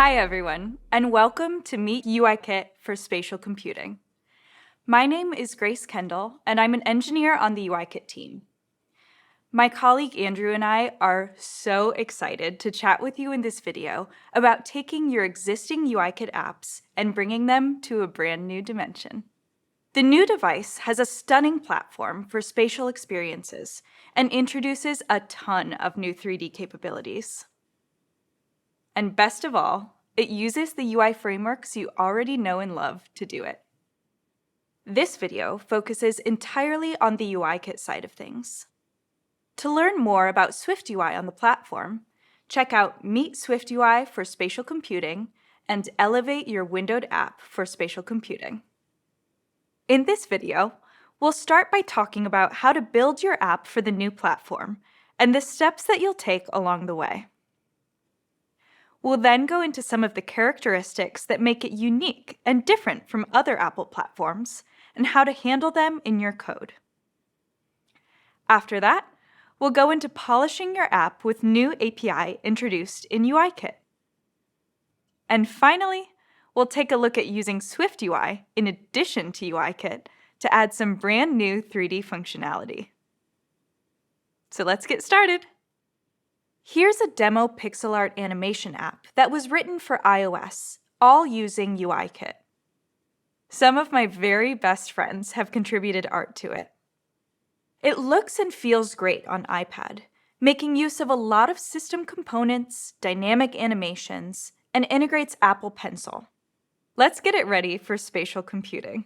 Hi everyone, and welcome to Meet UIKit for Spatial Computing. My name is Grace Kendall, and I'm an engineer on the UIKit team. My colleague Andrew and I are so excited to chat with you in this video about taking your existing UIKit apps and bringing them to a brand new dimension. The new device has a stunning platform for spatial experiences and introduces a ton of new 3D capabilities. And best of all, it uses the UI frameworks you already know and love to do it. This video focuses entirely on the UIKit side of things. To learn more about SwiftUI on the platform, check out Meet SwiftUI for Spatial Computing and Elevate Your Windowed App for Spatial Computing. In this video, we'll start by talking about how to build your app for the new platform and the steps that you'll take along the way. We'll then go into some of the characteristics that make it unique and different from other Apple platforms and how to handle them in your code. After that, we'll go into polishing your app with new API introduced in UIKit. And finally, we'll take a look at using SwiftUI in addition to UIKit to add some brand new 3D functionality. So let's get started. Here's a demo pixel art animation app that was written for iOS, all using UIKit. Some of my very best friends have contributed art to it. It looks and feels great on iPad, making use of a lot of system components, dynamic animations, and integrates Apple Pencil. Let's get it ready for spatial computing.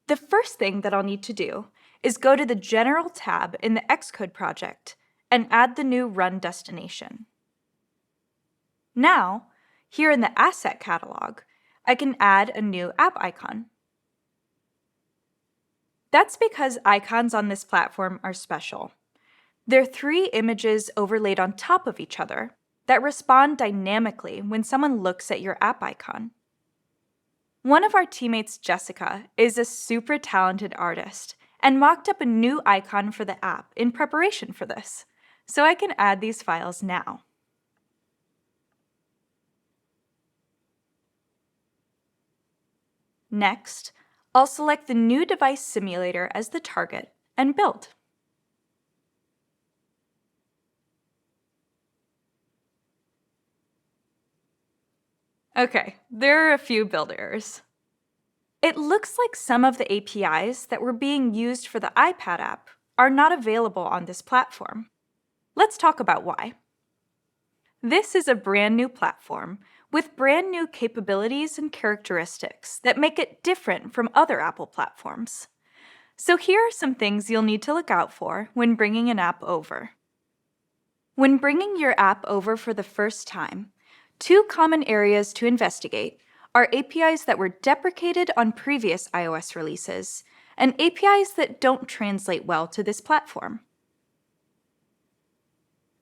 The first thing that I'll need to do is go to the General tab in the Xcode project and add the new run destination. Now, here in the Asset Catalog, I can add a new app icon. That's because icons on this platform are special. They're 3 images overlaid on top of each other that respond dynamically when someone looks at your app icon. One of our teammates, Jessica, is a super talented artist and mocked up a new icon for the app in preparation for this, so I can add these files now. Next, I'll select the new device simulator as the target and build. Okay, there are a few build errors. It looks like some of the APIs that were being used for the iPad app are not available on this platform. Let's talk about why. This is a brand new platform with brand new capabilities and characteristics that make it different from other Apple platforms. So here are some things you'll need to look out for when bringing an app over. When bringing your app over for the first time, 2 common areas to investigate are APIs that were deprecated on previous iOS releases and APIs that don't translate well to this platform.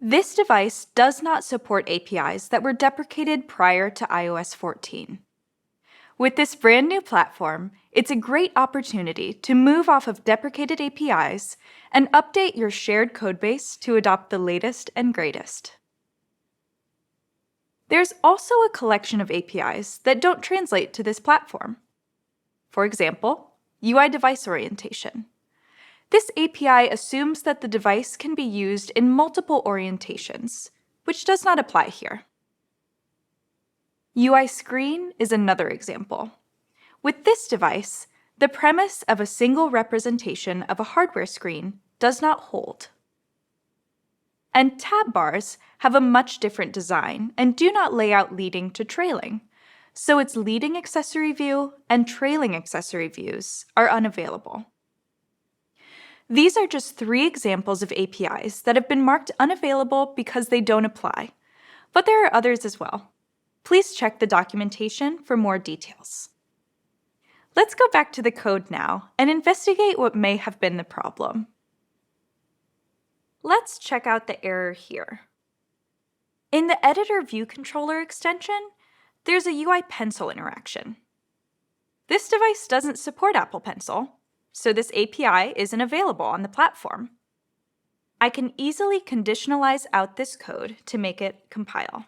This device does not support APIs that were deprecated prior to iOS 14. With this brand new platform, it's a great opportunity to move off of deprecated APIs and update your shared codebase to adopt the latest and greatest. There's also a collection of APIs that don't translate to this platform. For example, UI device orientation. This API assumes that the device can be used in multiple orientations, which does not apply here. UI screen is another example. With this device, the premise of a single representation of a hardware screen does not hold. And tab bars have a much different design and do not lay out leading to trailing, so its leading accessory view and trailing accessory views are unavailable. These are just 3 examples of APIs that have been marked unavailable because they don't apply, but there are others as well. Please check the documentation for more details. Let's go back to the code now and investigate what may have been the problem. Let's check out the error here. In the Editor View Controller extension, there's a UI Pencil interaction. This device doesn't support Apple Pencil, so this API isn't available on the platform. I can easily conditionalize out this code to make it compile.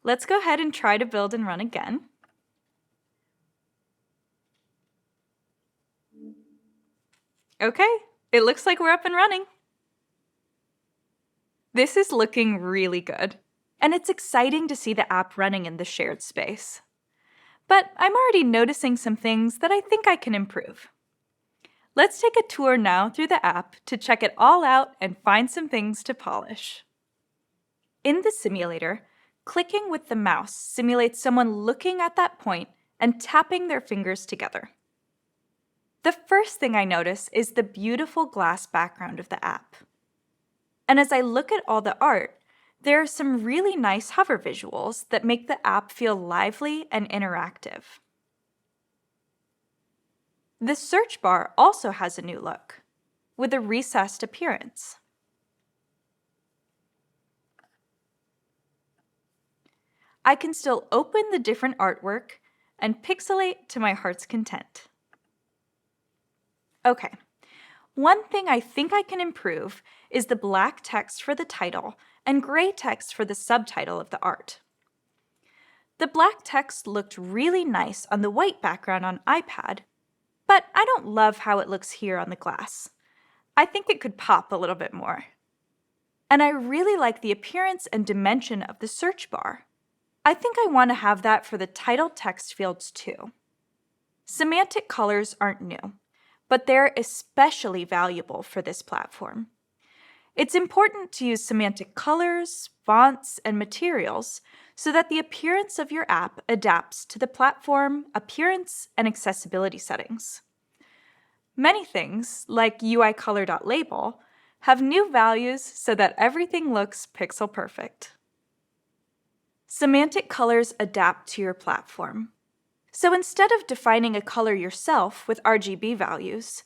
Let's go ahead and try to build and run again. Okay, it looks like we're up and running. This is looking really good, and it's exciting to see the app running in the shared space. But I'm already noticing some things that I think I can improve. Let's take a tour now through the app to check it all out and find some things to polish. In the simulator, clicking with the mouse simulates someone looking at that point and tapping their fingers together. The first thing I notice is the beautiful glass background of the app. And as I look at all the art, there are some really nice hover visuals that make the app feel lively and interactive. The search bar also has a new look, with a recessed appearance. I can still open the different artwork and pixelate to my heart's content. Okay, one thing I think I can improve is the black text for the title and gray text for the subtitle of the art. The black text looked really nice on the white background on iPad, but I don't love how it looks here on the glass. I think it could pop a little bit more. And I really like the appearance and dimension of the search bar. I think I want to have that for the title text fields too. Semantic colors aren't new, but they're especially valuable for this platform. It's important to use semantic colors, fonts, and materials so that the appearance of your app adapts to the platform, appearance, and accessibility settings. Many things, like UIColor.label, have new values so that everything looks pixel perfect. Semantic colors adapt to your platform. So instead of defining a color yourself with RGB values,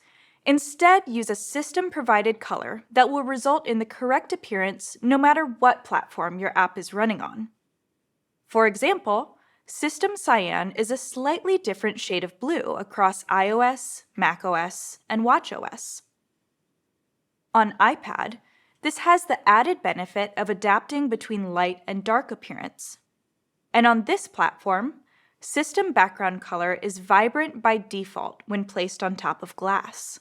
instead use a system-provided color that will result in the correct appearance no matter what platform your app is running on. For example, System Cyan is a slightly different shade of blue across iOS, macOS, and watchOS. On iPad, this has the added benefit of adapting between light and dark appearance. And on this platform, system background color is vibrant by default when placed on top of glass.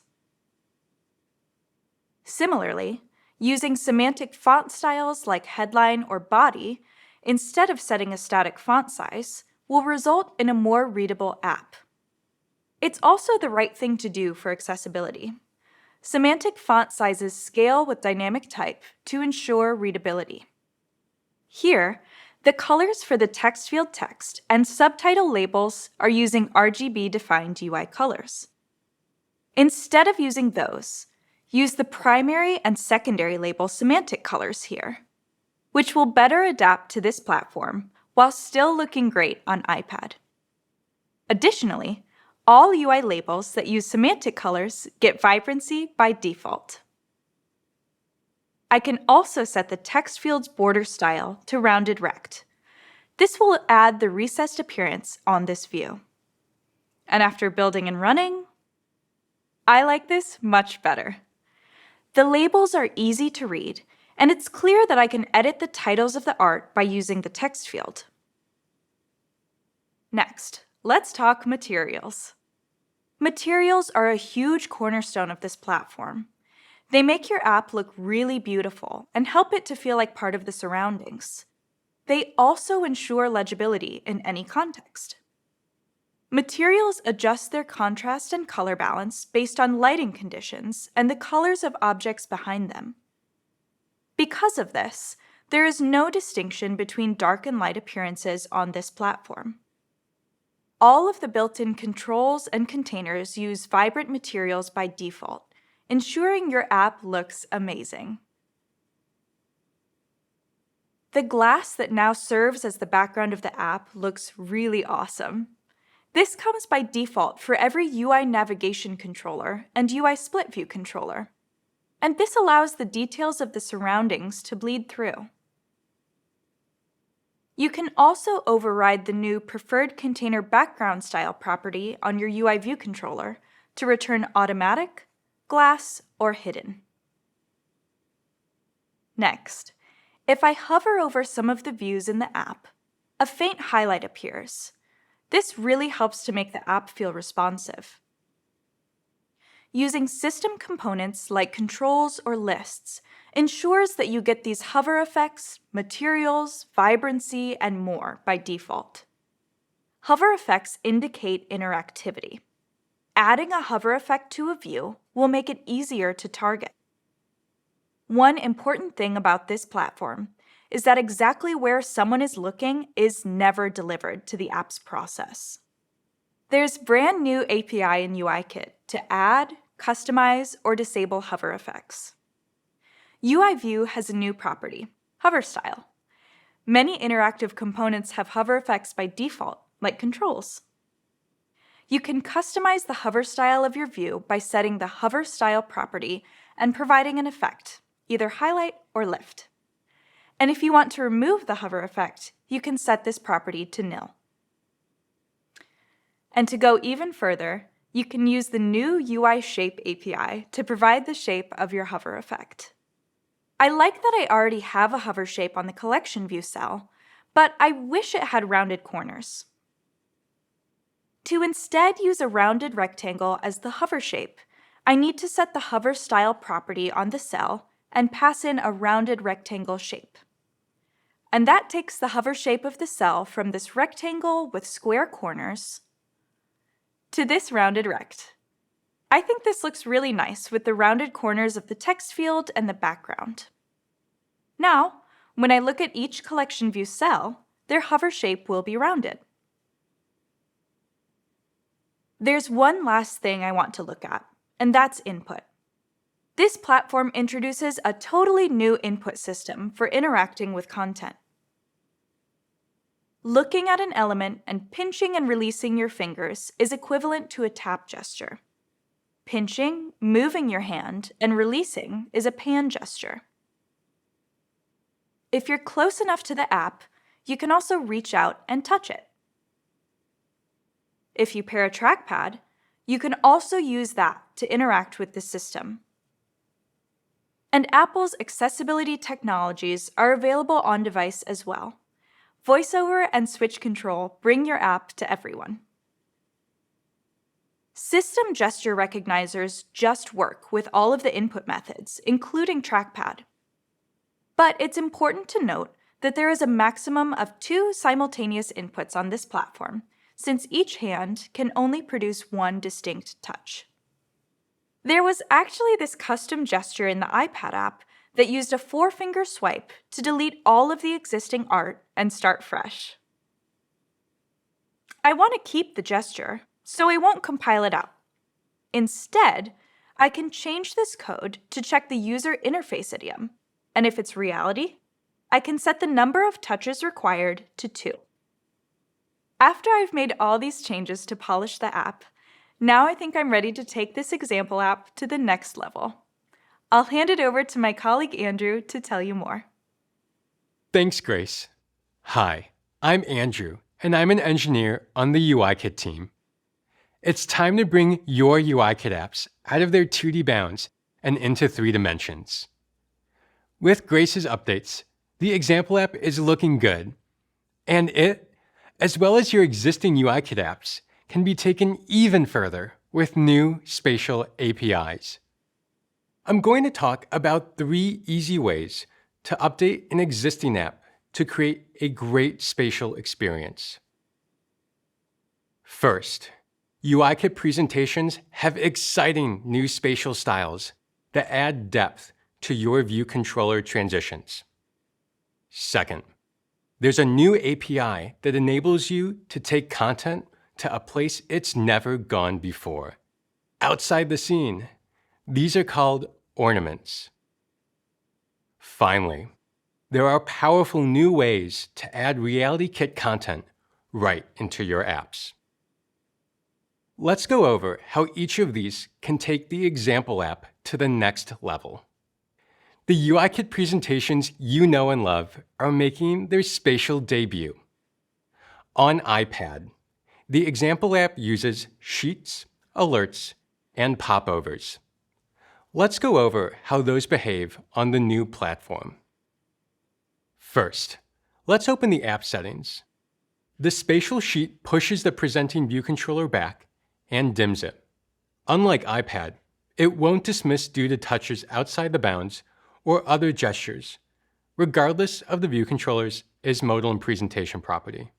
Similarly, using semantic font styles like headline or body instead of setting a static font size will result in a more readable app. It's also the right thing to do for accessibility. Semantic font sizes scale with dynamic type to ensure readability. Here, the colors for the text field text and subtitle labels are using RGB-defined UI colors. Instead of using those, use the primary and secondary label semantic colors here, which will better adapt to this platform while still looking great on iPad. Additionally, all UI labels that use semantic colors get vibrancy by default. I can also set the text field's border style to rounded rect. This will add the recessed appearance on this view. And after building and running, I like this much better. The labels are easy to read, and it's clear that I can edit the titles of the art by using the text field. Next, let's talk materials. Materials are a huge cornerstone of this platform. They make your app look really beautiful and help it to feel like part of the surroundings. They also ensure legibility in any context. Materials adjust their contrast and color balance based on lighting conditions and the colors of objects behind them. Because of this, there is no distinction between dark and light appearances on this platform. All of the built-in controls and containers use vibrant materials by default, ensuring your app looks amazing. The glass that now serves as the background of the app looks really awesome. This comes by default for every UI navigation controller and UI split view controller. And this allows the details of the surroundings to bleed through. You can also override the new Preferred Container Background Style property on your UI view controller to return automatic, glass, or hidden. Next, if I hover over some of the views in the app, a faint highlight appears. This really helps to make the app feel responsive. Using system components like controls or lists ensures that you get these hover effects, materials, vibrancy, and more by default. Hover effects indicate interactivity. Adding a hover effect to a view will make it easier to target. One important thing about this platform is that exactly where someone is looking is never delivered to the app's process. There's brand new API in UIKit to add, customize, or disable hover effects. UI View has a new property, hover style. Many interactive components have hover effects by default, like controls. You can customize the hover style of your view by setting the hover style property and providing an effect, either highlight or lift. And if you want to remove the hover effect, you can set this property to nil. And to go even further, you can use the new UI Shape API to provide the shape of your hover effect. I like that I already have a hover shape on the collection view cell, but I wish it had rounded corners. To instead use a rounded rectangle as the hover shape, I need to set the hover style property on the cell and pass in a rounded rectangle shape. And that takes the hover shape of the cell from this rectangle with square corners to this rounded rect. I think this looks really nice with the rounded corners of the text field and the background. Now, when I look at each collection view cell, their hover shape will be rounded. There's one last thing I want to look at, and that's input. This platform introduces a totally new input system for interacting with content. Looking at an element and pinching and releasing your fingers is equivalent to a tap gesture. Pinching, moving your hand, and releasing is a pan gesture. If you're close enough to the app, you can also reach out and touch it. If you pair a trackpad, you can also use that to interact with the system. And Apple's accessibility technologies are available on device as well. VoiceOver and Switch Control bring your app to everyone. System gesture recognizers just work with all of the input methods, including trackpad. But it's important to note that there is a maximum of 2 simultaneous inputs on this platform, since each hand can only produce one distinct touch. There was actually this custom gesture in the iPad app that used a 4-finger swipe to delete all of the existing art and start fresh. I want to keep the gesture, so I won't compile it out. Instead, I can change this code to check the user interface idiom, and if it's reality, I can set the number of touches required to 2. After I've made all these changes to polish the app, now I think I'm ready to take this example app to the next level. I'll hand it over to my colleague Andrew to tell you more. Thanks, Grace. Hi, I'm Andrew, and I'm an engineer on the UIKit team. It's time to bring your UIKit apps out of their 2D bounds and into 3 dimensions. With Grace's updates, the example app is looking good, and it, as well as your existing UIKit apps, can be taken even further with new spatial APIs. I'm going to talk about 3 easy ways to update an existing app to create a great spatial experience. First, UIKit presentations have exciting new spatial styles that add depth to your view controller transitions. Second, there's a new API that enables you to take content to a place it's never gone before. Outside the scene, these are called Ornaments. Finally, there are powerful new ways to add RealityKit content right into your apps. Let's go over how each of these can take the example app to the next level. The UIKit presentations you know and love are making their spatial debut. On iPad, the example app uses sheets, alerts, and popovers. Let's go over how those behave on the new platform. First, let's open the app settings The spatial sheet pushes the presenting view controller back and dims it. Unlike iPad, it won't dismiss due to touches outside the bounds or other gestures, regardless of the view controller's modal and presentation property.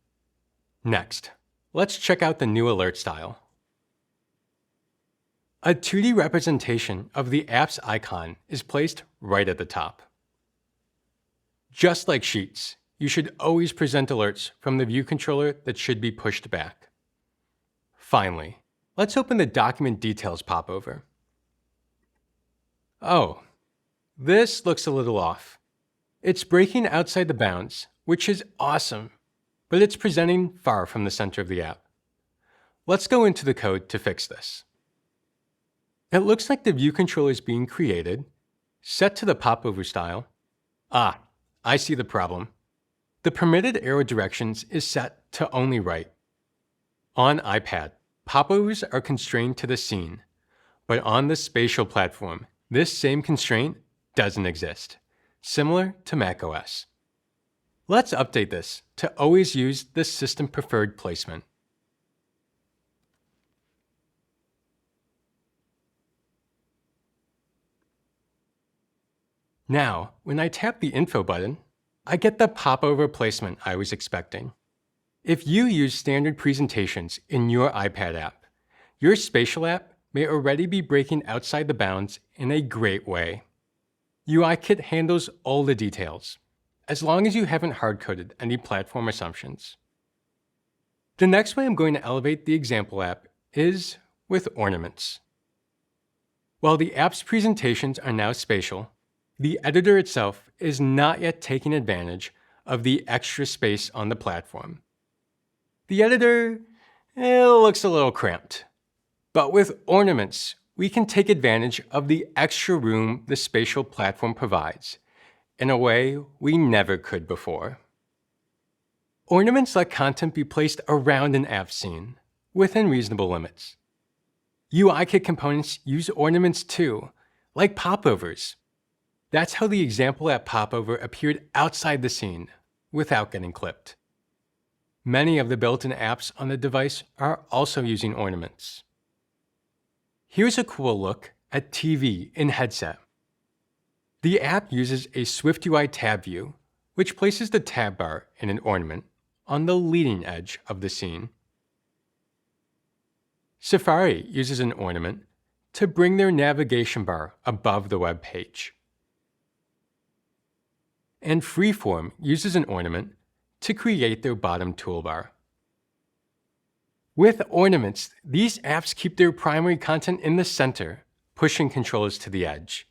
Next, let's check out the new alert style. A 2D representation of the app's icon is placed right at the top. Just like Sheets, you should always present alerts from the view controller that should be pushed back. Finally, let's open the Document Details popover. Oh, this looks a little off. It's breaking outside the bounds, which is awesome, but it's presenting far from the center of the app. Let's go into the code to fix this. It looks like the view controller is being created, set to the popover style. Ah, I see the problem. The permitted arrow directions is set to only right. On iPad, popovers are constrained to the scene, but on the spatial platform, this same constraint doesn't exist, similar to macOS. Let's update this to always use the system preferred placement. Now, when I tap the Info button, I get the popover placement I was expecting. If you use standard presentations in your iPad app, your spatial app may already be breaking outside the bounds in a great way. UIKit handles all the details, as long as you haven't hard-coded any platform assumptions. The next way I'm going to elevate the example app is with Ornaments. While the app's presentations are now spatial, the editor itself is not yet taking advantage of the extra space on the platform. The editor looks a little cramped. But with Ornaments, we can take advantage of the extra room the spatial platform provides in a way we never could before. Ornaments let content be placed around an app scene, within reasonable limits. UIKit components use ornaments too, like popovers. That's how the example app popover appeared outside the scene, without getting clipped. Many of the built-in apps on the device are also using ornaments. Here's a cool look at TV in Headset. The app uses a SwiftUI tab view, which places the tab bar in an ornament on the leading edge of the scene. Safari uses an ornament to bring their navigation bar above the web page. And Freeform uses an ornament to create their bottom toolbar. With ornaments, these apps keep their primary content in the center, pushing controllers to the edge.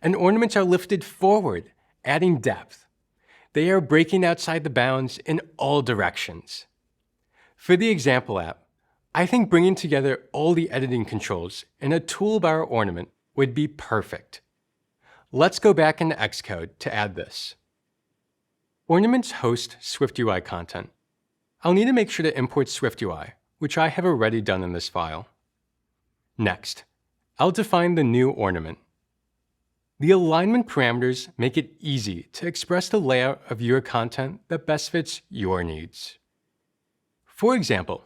And ornaments are lifted forward, adding depth. They are breaking outside the bounds in all directions. For the example app, I think bringing together all the editing controls in a toolbar ornament would be perfect. Let's go back into Xcode to add this. Ornaments host SwiftUI content. I'll need to make sure to import SwiftUI, which I have already done in this file. Next, I'll define the new ornament. The alignment parameters make it easy to express the layout of your content that best fits your needs. For example,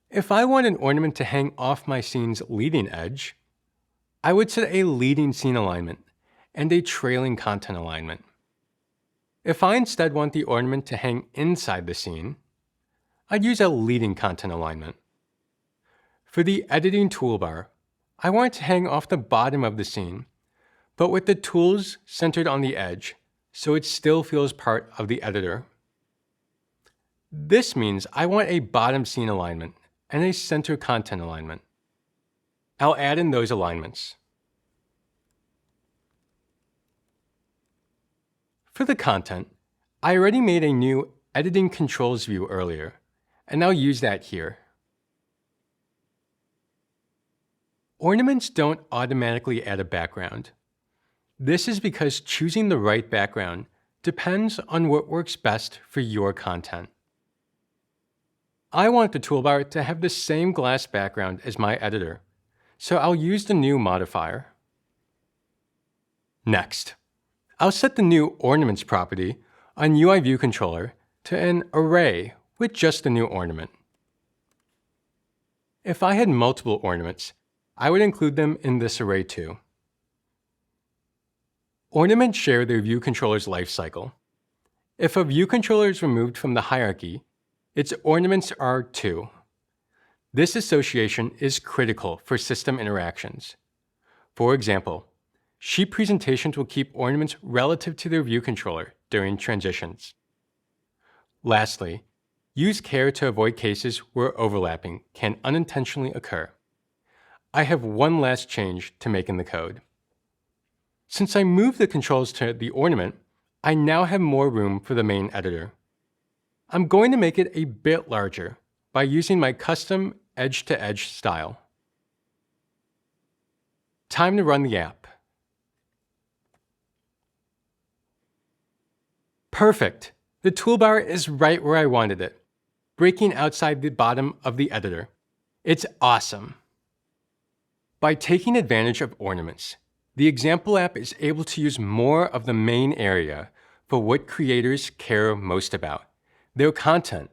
if I want an ornament to hang off my scene's leading edge, I would set a leading scene alignment and a trailing content alignment. If I instead want the ornament to hang inside the scene, I'd use a leading content alignment. For the editing toolbar, I want it to hang off the bottom of the scene, but with the tools centered on the edge, so it still feels part of the editor. This means I want a bottom scene alignment and a center content alignment. I'll add in those alignments. For the content, I already made a new Editing Controls view earlier, and I'll use that here. Ornaments don't automatically add a background. This is because choosing the right background depends on what works best for your content. I want the toolbar to have the same glass background as my editor, so I'll use the new modifier. Next, I'll set the new Ornaments property on UI View Controller to an array with just the new ornament. If I had multiple ornaments, I would include them in this array too. Ornaments share their view controller's lifecycle. If a view controller is removed from the hierarchy, its ornaments are too. This association is critical for system interactions. For example, sheet presentations will keep ornaments relative to their view controller during transitions. Lastly, use care to avoid cases where overlapping can unintentionally occur. I have one last change to make in the code. Since I moved the controls to the ornament, I now have more room for the main editor. I'm going to make it a bit larger by using my custom edge-to-edge style. Time to run the app. Perfect! The toolbar is right where I wanted it, breaking outside the bottom of the editor. It's awesome! By taking advantage of ornaments, the example app is able to use more of the main area for what creators care most about, their content,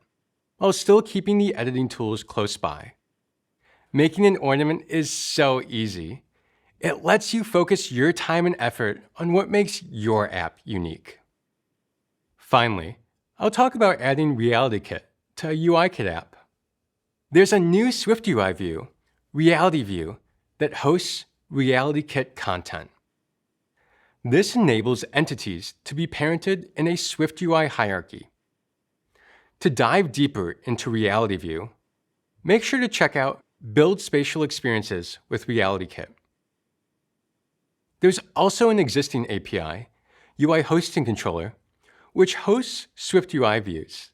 while still keeping the editing tools close by. Making an ornament is so easy. It lets you focus your time and effort on what makes your app unique. Finally, I'll talk about adding RealityKit to a UIKit app. There's a new SwiftUI view, Reality View, that hosts RealityKit content. This enables entities to be parented in a SwiftUI hierarchy. To dive deeper into Reality View, make sure to check out Build Spatial Experiences with RealityKit. There's also an existing API, UI Hosting Controller, which hosts SwiftUI views.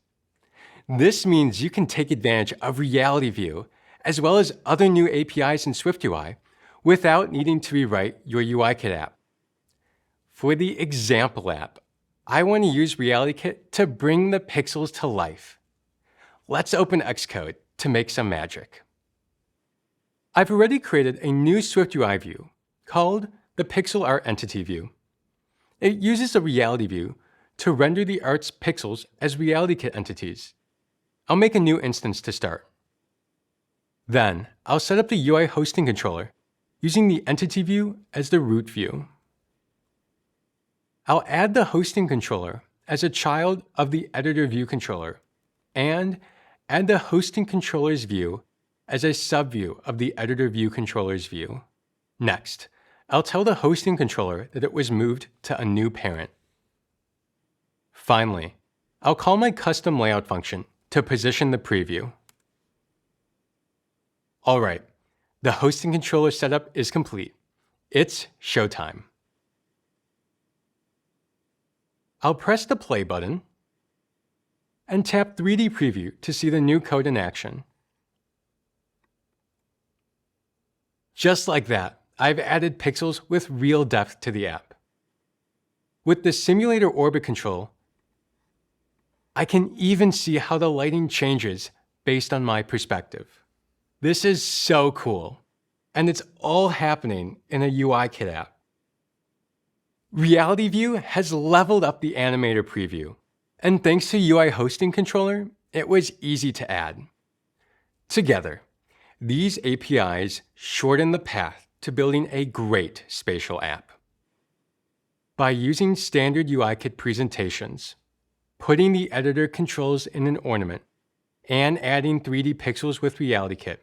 This means you can take advantage of Reality View as well as other new APIs in SwiftUI without needing to rewrite your UIKit app. For the example app, I want to use RealityKit to bring the pixels to life. Let's open Xcode to make some magic. I've already created a new SwiftUI view called the Pixel Art Entity View. It uses a Reality View to render the art's pixels as RealityKit entities. I'll make a new instance to start. Then, I'll set up the UI Hosting Controller using the Entity View as the root view. I'll add the Hosting Controller as a child of the Editor View Controller and add the Hosting Controller's view as a subview of the Editor View Controller's view. Next, I'll tell the Hosting Controller that it was moved to a new parent. Finally, I'll call my custom layout function to position the preview. All right, the Hosting Controller setup is complete. It's showtime. I'll press the play button and tap 3D Preview to see the new code in action. Just like that, I've added pixels with real depth to the app. With the Simulator Orbit control, I can even see how the lighting changes based on my perspective. This is so cool, and it's all happening in a UIKit app. Reality View has leveled up the animator preview, and thanks to UI Hosting Controller, it was easy to add. Together, these APIs shorten the path to building a great spatial app. By using standard UIKit presentations, putting the editor controls in an ornament, and adding 3D pixels with RealityKit,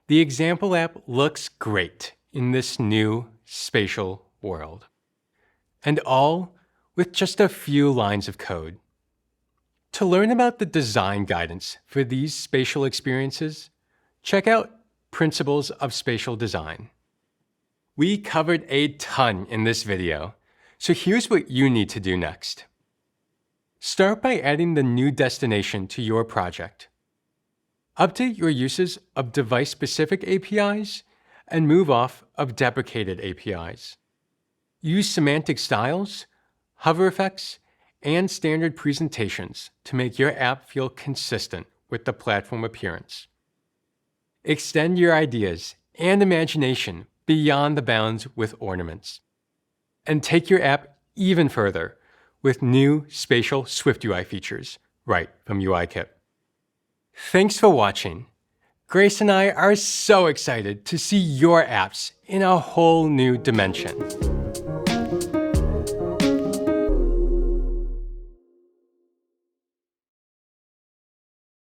the example app looks great in this new spatial world. And all with just a few lines of code. To learn about the design guidance for these spatial experiences, check out Principles of Spatial Design. We covered a ton in this video, so here's what you need to do next. Start by adding the new destination to your project. Update your uses of device-specific APIs and move off of deprecated APIs. Use semantic styles, hover effects, and standard presentations to make your app feel consistent with the platform appearance. Extend your ideas and imagination beyond the bounds with ornaments. And take your app even further with new spatial SwiftUI features right from UIKit. Thanks for watching. Grace and I are so excited to see your apps in a whole new dimension.